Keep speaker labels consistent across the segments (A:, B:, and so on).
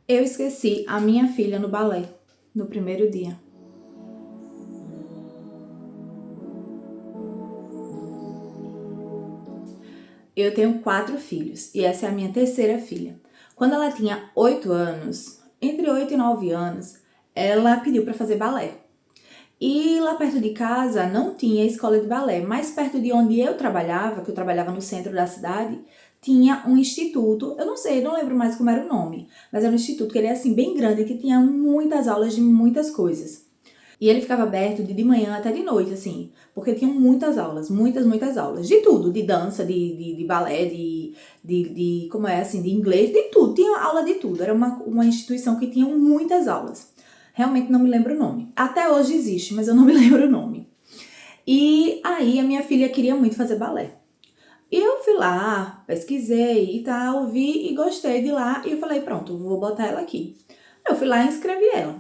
A: Eu esqueci a minha filha no balé, no primeiro dia. Eu tenho 4 filhos e essa é a minha terceira filha. Quando ela tinha 8 anos, entre 8 e 9 anos, ela pediu para fazer balé. E lá perto de casa não tinha escola de balé, mas perto de onde eu trabalhava, que eu trabalhava no centro da cidade, tinha um instituto, eu não sei, não lembro mais como era o nome, mas era um instituto que ele é assim bem grande, que tinha muitas aulas de muitas coisas. E ele ficava aberto de manhã até de noite, assim, porque tinham muitas aulas, muitas aulas, de tudo, de dança, de balé, como é assim, de inglês, de tudo, tinha aula de tudo, era uma instituição que tinha muitas aulas. Realmente não me lembro o nome. Até hoje existe, mas eu não me lembro o nome. E aí a minha filha queria muito fazer balé. E eu fui lá, pesquisei e tal, vi e gostei de lá e eu falei, pronto, vou botar ela aqui. Eu fui lá e inscrevi ela.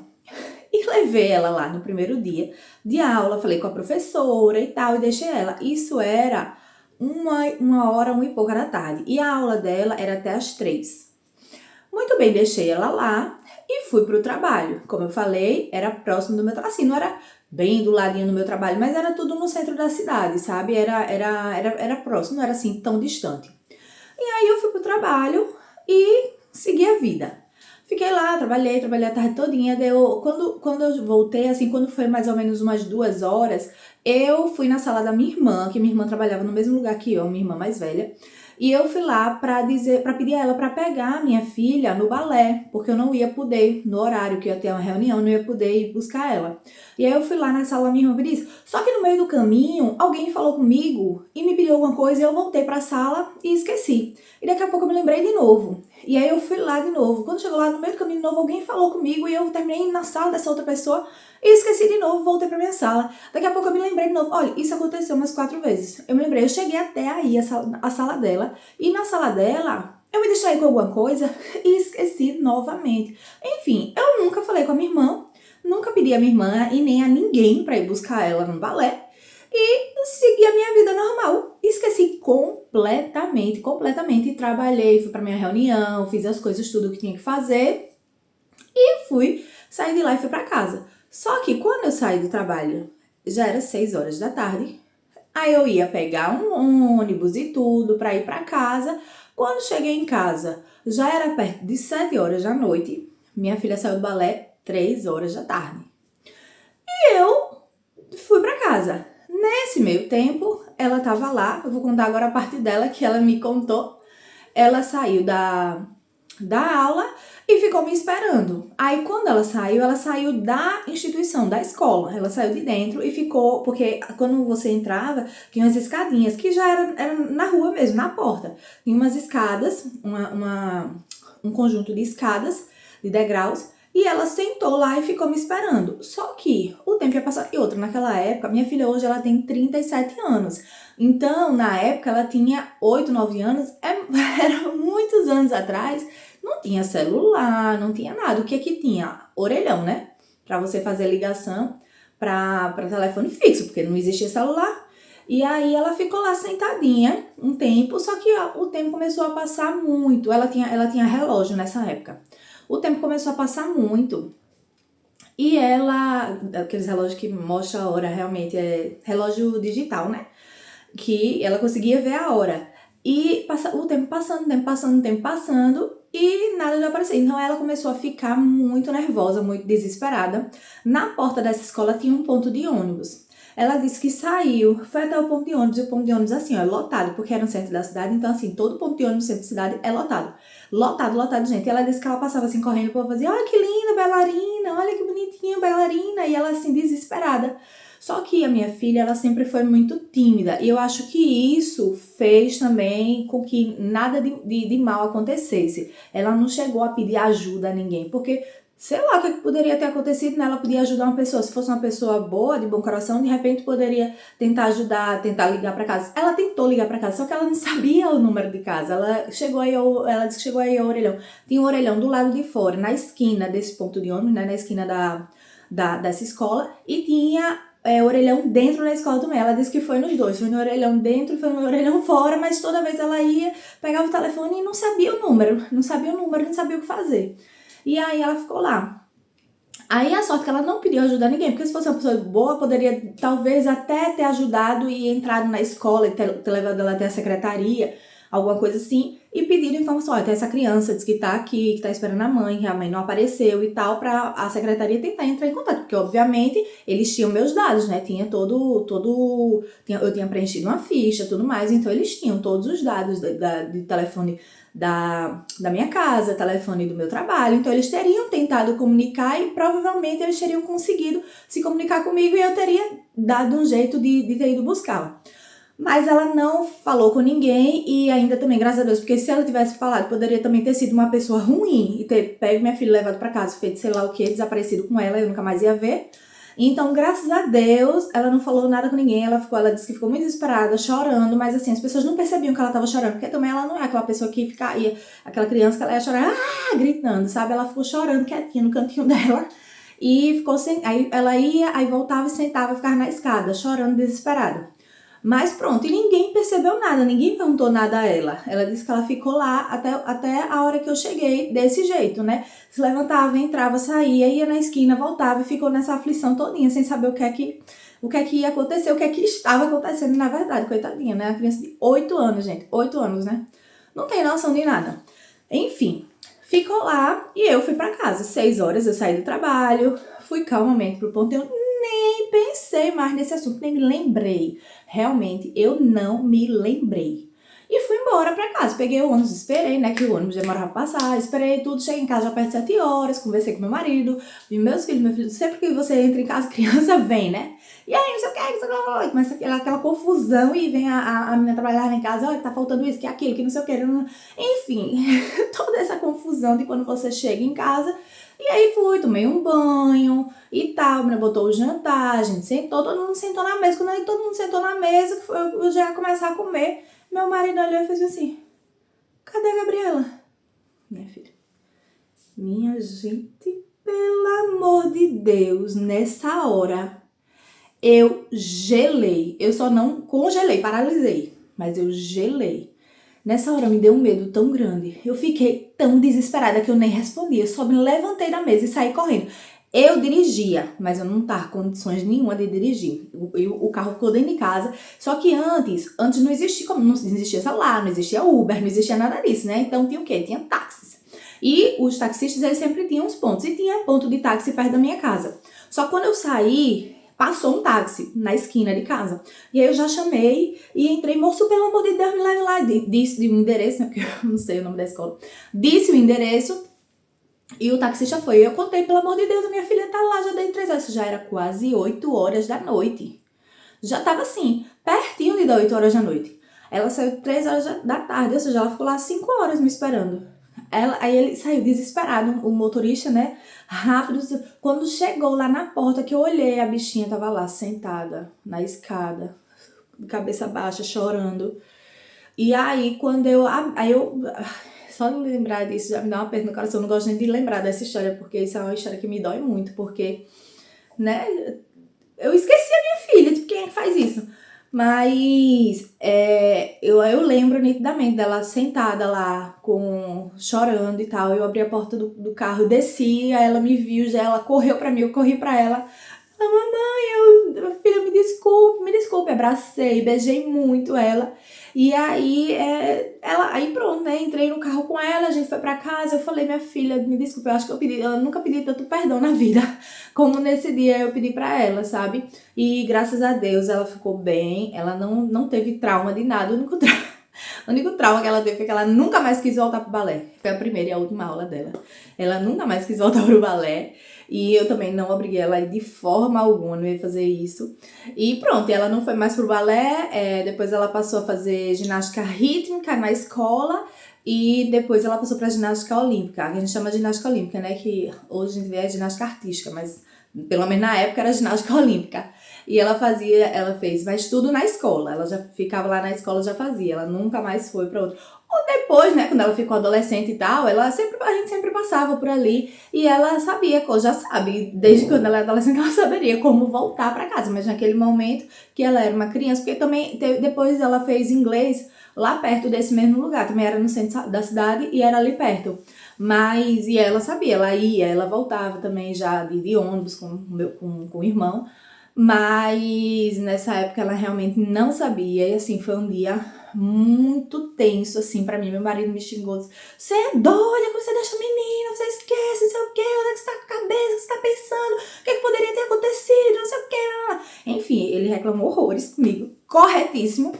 A: E levei ela lá no primeiro dia de aula, falei com a professora e tal, e deixei ela. Isso era uma hora, 1 e pouca da tarde. E a aula dela era até as 3. Muito bem, deixei ela lá e fui pro trabalho. Como eu falei, era próximo do meu trabalho. Assim, não era bem do ladinho do meu trabalho, mas era tudo no centro da cidade, sabe? Era próximo, não era assim tão distante. E aí eu fui pro trabalho e segui a vida. Fiquei lá, trabalhei a tarde todinha. Quando eu voltei, assim, quando foi mais ou menos umas 2 horas, eu fui na sala da minha irmã, que minha irmã trabalhava no mesmo lugar que eu, minha irmã mais velha. E eu fui lá para pedir a ela para pegar a minha filha no balé, porque eu não ia poder, no horário que eu ia ter uma reunião, não ia poder ir buscar ela. E aí eu fui lá na sala da minha irmã e disse, só que no meio do caminho, alguém falou comigo e me pediu alguma coisa e eu voltei para a sala e esqueci. E daqui a pouco eu me lembrei de novo. E aí eu fui lá de novo. Quando chegou lá no meio do caminho de novo, alguém falou comigo e eu terminei na sala dessa outra pessoa e esqueci de novo, voltei pra minha sala. Daqui a pouco eu me lembrei de novo. Olha, isso aconteceu umas 4 vezes. Eu me lembrei, eu cheguei até aí, a sala dela. E na sala dela, eu me distraí com alguma coisa e esqueci novamente. Enfim, eu nunca falei com a minha irmã, nunca pedi a minha irmã e nem a ninguém pra ir buscar ela no balé. E segui a minha vida normal. Esqueci completamente. Trabalhei, fui pra minha reunião, fiz as coisas, tudo que tinha que fazer. E fui, saí de lá e fui pra casa. Só que quando eu saí do trabalho, já era 6 horas da tarde. Aí eu ia pegar um ônibus e tudo pra ir pra casa. Quando cheguei em casa, já era perto de 7 horas da noite. Minha filha saiu do balé 3 horas da tarde. E eu fui pra casa. Nesse meio tempo, ela tava lá. Eu vou contar agora a parte dela que ela me contou. Ela saiu da aula e ficou me esperando. Aí quando ela saiu da instituição, da escola. Ela saiu de dentro e ficou, porque quando você entrava, tinha umas escadinhas que já era na rua mesmo, na porta. Tinha umas escadas, um conjunto de escadas, de degraus, e ela sentou lá e ficou me esperando. Só que o tempo ia passar. E outra, naquela época, minha filha hoje ela tem 37 anos. Então, na época, ela tinha 8, 9 anos. Era muitos anos atrás. Não tinha celular, não tinha nada. O que é que tinha? Orelhão, né? Pra você fazer ligação pra telefone fixo, porque não existia celular. E aí ela ficou lá sentadinha um tempo, só que ó, o tempo começou a passar muito. Ela tinha relógio nessa época. O tempo começou a passar muito. E ela, aqueles relógios que mostram a hora realmente, é relógio digital, né? Que ela conseguia ver a hora. E o tempo passando e nada de aparecer. Então ela começou a ficar muito nervosa, muito desesperada. Na porta dessa escola tinha um ponto de ônibus. Ela disse que saiu, foi até o ponto de ônibus, e o ponto de ônibus assim, ó, é lotado, porque era no centro da cidade, então assim, todo ponto de ônibus no centro da cidade é lotado. Lotado, gente. E ela disse que ela passava assim, correndo, o povo fazia, olha que linda, bailarina, olha que bonitinha, bailarina, e ela assim, desesperada. Só que a minha filha, ela sempre foi muito tímida, e eu acho que isso fez também com que nada de mal acontecesse. Ela não chegou a pedir ajuda a ninguém, porque sei lá o que poderia ter acontecido, né? Ela podia ajudar uma pessoa. Se fosse uma pessoa boa, de bom coração, de repente poderia tentar ajudar, tentar ligar para casa. Ela tentou ligar para casa, só que ela não sabia o número de casa. Ela disse que chegou aí ao orelhão. Tinha um orelhão do lado de fora, na esquina desse ponto de ônibus, né? Na esquina dessa escola. E tinha orelhão dentro da escola também. Ela disse que foi nos dois. Foi no orelhão dentro e foi no orelhão fora. Mas toda vez ela ia, pegava o telefone e não sabia o número. Não sabia o que fazer. E aí ela ficou lá. Aí a sorte que ela não pediu ajuda a ninguém, porque se fosse uma pessoa boa, poderia talvez até ter ajudado e entrado na escola e ter levado ela até a secretaria, alguma coisa assim, e pedido informação, olha, tem essa criança, diz que tá aqui, que tá esperando a mãe não apareceu e tal, pra a secretaria tentar entrar em contato, porque obviamente eles tinham meus dados, né, tinha eu tinha preenchido uma ficha, tudo mais, então eles tinham todos os dados de telefone da minha casa, telefone do meu trabalho, então eles teriam tentado comunicar e provavelmente eles teriam conseguido se comunicar comigo e eu teria dado um jeito de ter ido buscá-la. Mas ela não falou com ninguém e ainda também, graças a Deus, porque se ela tivesse falado, poderia também ter sido uma pessoa ruim e ter pego minha filha, levado pra casa, feito sei lá o que, desaparecido com ela, eu nunca mais ia ver. Então, graças a Deus, ela não falou nada com ninguém, ela disse que ficou muito desesperada, chorando, mas assim, as pessoas não percebiam que ela tava chorando, porque também ela não é aquela pessoa que ia, aquela criança que ela ia chorar, gritando, sabe? Ela ficou chorando quietinha no cantinho dela e ficou aí ela ia, aí voltava e sentava, ficava na escada, chorando, desesperada. Mas pronto, e ninguém percebeu nada, ninguém perguntou nada a ela. Ela disse que ela ficou lá até a hora que eu cheguei, desse jeito, né? Se levantava, entrava, saía, ia na esquina, voltava e ficou nessa aflição todinha, sem saber o que é que ia acontecer, o que é que estava acontecendo, na verdade, coitadinha, né? A criança de 8 anos, gente, 8 anos, né? Não tem noção de nada. Enfim, ficou lá e eu fui pra casa. 6 horas eu saí do trabalho, fui calmamente pro ponteiro, nem pensei mais nesse assunto, nem me lembrei. Realmente, eu não me lembrei. E fui embora pra casa. Peguei o ônibus, esperei, né? Que o ônibus demorava pra passar. Esperei tudo. Cheguei em casa já perto de 7 horas. Conversei com meu marido. Vi meus filhos. Meu filho, sempre que você entra em casa, criança vem, né? E aí, não sei o que, não sei o que. Começa aquela confusão e vem a menina trabalhar lá em casa. Olha, tá faltando isso, que aquilo, que não sei o que. Enfim, toda essa confusão de quando você chega em casa. E aí fui, tomei um banho e tal, né, botou o jantar, a gente sentou, todo mundo sentou na mesa. Quando aí todo mundo sentou na mesa, eu já ia começar a comer, meu marido olhou e fez assim, cadê a Gabriela? Minha filha. Minha gente, pelo amor de Deus, nessa hora, eu gelei. Eu só não congelei, paralisei, mas eu gelei. Nessa hora me deu um medo tão grande. Eu fiquei tão desesperada que eu nem respondi. Eu só me levantei da mesa e saí correndo. Eu dirigia, mas eu não tava com condições nenhuma de dirigir. O carro ficou dentro de casa. Só que antes não existia, como não existia celular, não existia Uber, não existia nada disso, né? Então tinha o quê? Tinha táxis. E os taxistas, eles sempre tinham uns pontos. E tinha ponto de táxi perto da minha casa. Só que quando eu saí, passou um táxi na esquina de casa. E aí eu já chamei e entrei, moço, pelo amor de Deus, me leve lá. Disse o endereço, né? Porque eu não sei o nome da escola. Disse o endereço e o taxista foi. Eu contei, pelo amor de Deus, a minha filha tá lá, já dei 3 horas. Já era quase 8 horas da noite. Já tava assim, pertinho de dar 8 horas da noite. Ela saiu 3 horas da tarde, ou seja, ela ficou lá 5 horas me esperando. Aí ele saiu desesperado, o motorista, né? Rápido. Quando chegou lá na porta, que eu olhei, a bichinha tava lá, sentada na escada, de cabeça baixa, chorando. E aí, só de lembrar disso já me dá uma perda no coração. Eu não gosto nem de lembrar dessa história, porque isso é uma história que me dói muito, porque, né? Eu esqueci a minha filha, tipo, quem é que faz isso? Mas eu lembro nitidamente dela sentada lá, chorando e tal. Eu abri a porta do carro, desci, aí ela me viu, já ela correu pra mim, eu corri pra ela. Mamãe, filha, me desculpe, abracei, beijei muito ela. E aí, aí pronto, né, entrei no carro com ela, a gente foi pra casa, eu falei, minha filha, me desculpe, eu acho que eu nunca pedi tanto perdão na vida, como nesse dia eu pedi pra ela, sabe? E graças a Deus ela ficou bem, ela não teve trauma de nada, o único trauma que ela teve foi que ela nunca mais quis voltar pro balé. Foi a primeira e a última aula dela. Ela nunca mais quis voltar pro balé. E eu também não obriguei ela de forma alguma, não ia fazer isso. E pronto, ela não foi mais pro balé. Depois ela passou a fazer ginástica rítmica na escola. E depois ela passou pra ginástica olímpica, que a gente chama de ginástica olímpica, né? Que hoje a gente vê é ginástica artística, mas pelo menos na época era ginástica olímpica. E ela fez, mas tudo na escola. Ela já ficava lá na escola, já fazia. Ela nunca mais foi pra outro. Ou depois, né, quando ela ficou adolescente e tal, a gente sempre passava por ali. E ela sabia, já sabe, desde quando ela é adolescente, ela saberia como voltar pra casa. Mas naquele momento que ela era uma criança, porque também depois ela fez inglês lá perto desse mesmo lugar. Também era no centro da cidade e era ali perto. Mas, e ela sabia, ela ia, ela voltava também já de ônibus com o irmão. Mas nessa época ela realmente não sabia. E assim, foi um dia muito tenso, assim, pra mim. Meu marido me xingou. Você é doida, você deixa a menina, você esquece, não sei o quê, onde é que você tá com a cabeça, o que você tá pensando, o que, é que poderia ter acontecido, não sei o quê. Enfim, ele reclamou horrores comigo, corretíssimo.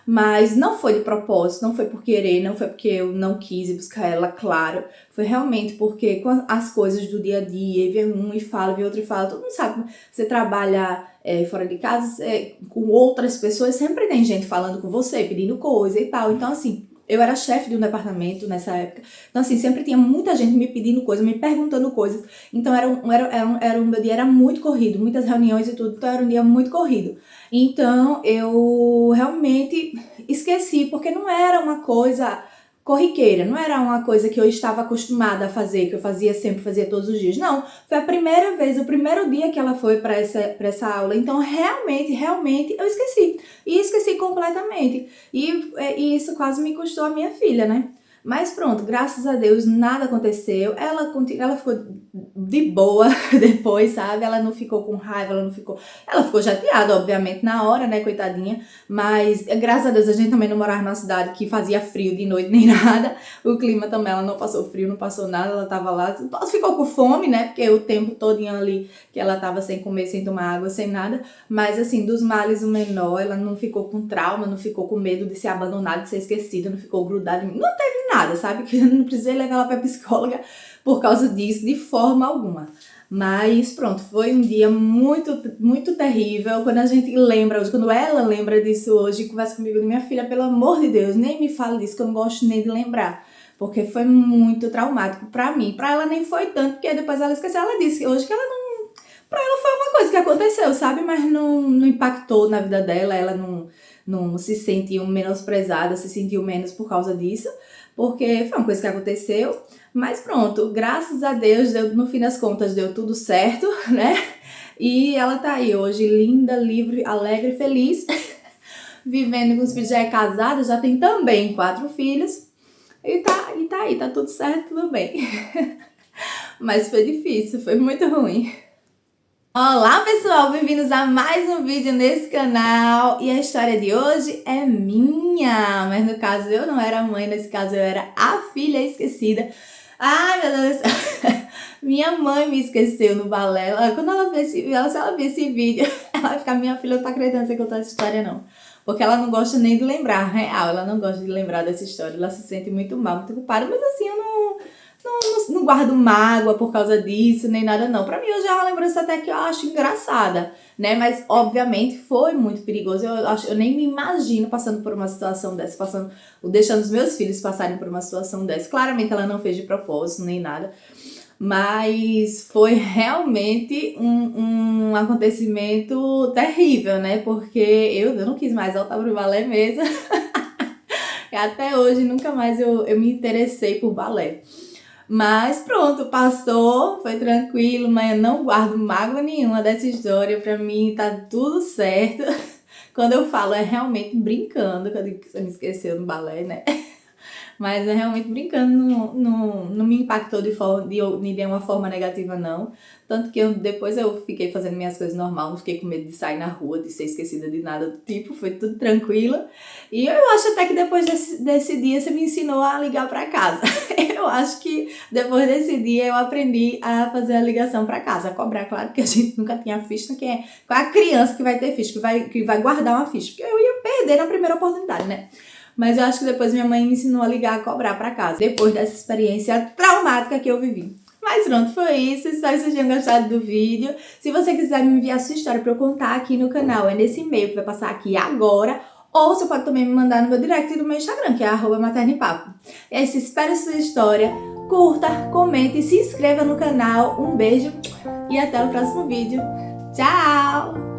A: Mas não foi de propósito, não foi por querer, não foi porque eu não quis ir buscar ela, claro. Foi realmente porque com as coisas do dia a dia, e vem um e fala, vem outro e fala, todo mundo sabe, você trabalha fora de casa com outras pessoas, sempre tem gente falando com você, pedindo coisa e tal. Então assim, eu era chefe de um departamento nessa época, então assim, sempre tinha muita gente me pedindo coisa, me perguntando coisas. Então o meu dia era muito corrido, muitas reuniões e tudo, então era um dia muito corrido. Então eu realmente esqueci, porque não era uma coisa corriqueira, não era uma coisa que eu estava acostumada a fazer, que eu fazia sempre, fazia todos os dias. Não, foi a primeira vez, o primeiro dia que ela foi para essa aula. Então realmente eu esqueci. E esqueci completamente. E isso quase me custou a minha filha, né? Mas pronto, graças a Deus nada aconteceu. Ela ficou de boa depois, sabe? Ela não ficou com raiva, ela ficou chateada, obviamente, na hora, né, coitadinha. Mas graças a Deus a gente também não morava numa cidade que fazia frio de noite nem nada. O clima também, ela não passou frio, não passou nada, ela tava lá. Ficou com fome, né? Porque o tempo todinho ali que ela tava sem comer, sem tomar água, sem nada. Mas assim, dos males o menor, ela não ficou com trauma, não ficou com medo de ser abandonada, de ser esquecida, não ficou grudada em mim. Não teve nada, sabe? Que eu não precisei levar ela pra psicóloga por causa disso, de forma alguma. Mas pronto, foi um dia muito terrível. Quando a gente lembra hoje, quando ela lembra disso hoje, conversa comigo, minha filha, pelo amor de Deus, nem me fala disso, que eu não gosto nem de lembrar. Porque foi muito traumático pra mim. Pra ela nem foi tanto, porque depois ela esqueceu. Ela disse hoje que ela não... Pra ela foi uma coisa que aconteceu, sabe? Mas não impactou na vida dela. Ela não se sentiu menosprezada, se sentiu menos por causa disso. Porque foi uma coisa que aconteceu. Mas pronto, graças a Deus, no fim das contas, deu tudo certo, né? E ela tá aí hoje, linda, livre, alegre, feliz, vivendo com os filhos, já é casada, já tem também 4 filhos. E tá aí, tá tudo certo, tudo bem. Mas foi difícil, foi muito ruim. Olá pessoal, bem-vindos a mais um vídeo nesse canal. E a história de hoje é minha, mas no caso eu não era a mãe, nesse caso eu era a filha esquecida. Ai meu Deus do céu, minha mãe me esqueceu no balé. Quando ela ver se ela ver esse vídeo, ela vai ficar, minha filha não tá acreditando que eu contar essa história não. Porque ela não gosta nem de lembrar, real, ela não gosta de lembrar dessa história, ela se sente muito mal, muito culpada, mas assim, eu não guardo mágoa por causa disso, nem nada não. Pra mim hoje é uma lembrança até que eu acho engraçada, né? Mas obviamente foi muito perigoso. Eu nem me imagino passando por uma situação dessa, deixando os meus filhos passarem por uma situação dessa. Claramente ela não fez de propósito, nem nada. Mas foi realmente um acontecimento terrível, né? Porque eu não quis mais voltar pro balé mesmo. E até hoje nunca mais eu me interessei por balé. Mas pronto, passou, foi tranquilo, mas eu não guardo mágoa nenhuma dessa história. Pra mim tá tudo certo. Quando eu falo é realmente brincando, que eu digo que você me esqueceu no balé, né? Mas é realmente brincando, não me impactou de nenhuma forma negativa, não. Tanto que depois eu fiquei fazendo minhas coisas normal, não fiquei com medo de sair na rua, de ser esquecida de nada do tipo, foi tudo tranquilo. E eu acho até que depois desse dia você me ensinou a ligar pra casa. Eu acho que depois desse dia eu aprendi a fazer a ligação pra casa, a cobrar, claro, porque a gente nunca tinha ficha, qual é a criança que vai ter ficha, que vai guardar uma ficha, porque eu ia perder na primeira oportunidade, né? Mas eu acho que depois minha mãe me ensinou a ligar, a cobrar pra casa, depois dessa experiência traumática que eu vivi. Mas pronto, foi isso. Espero que vocês tenham gostado do vídeo. Se você quiser me enviar a sua história pra eu contar aqui no canal, é nesse e-mail que vai passar aqui agora. Ou você pode também me mandar no meu direct do meu Instagram, que é @maternipapo. E aí, se espera a sua história, curta, comente e se inscreva no canal. Um beijo e até o próximo vídeo. Tchau!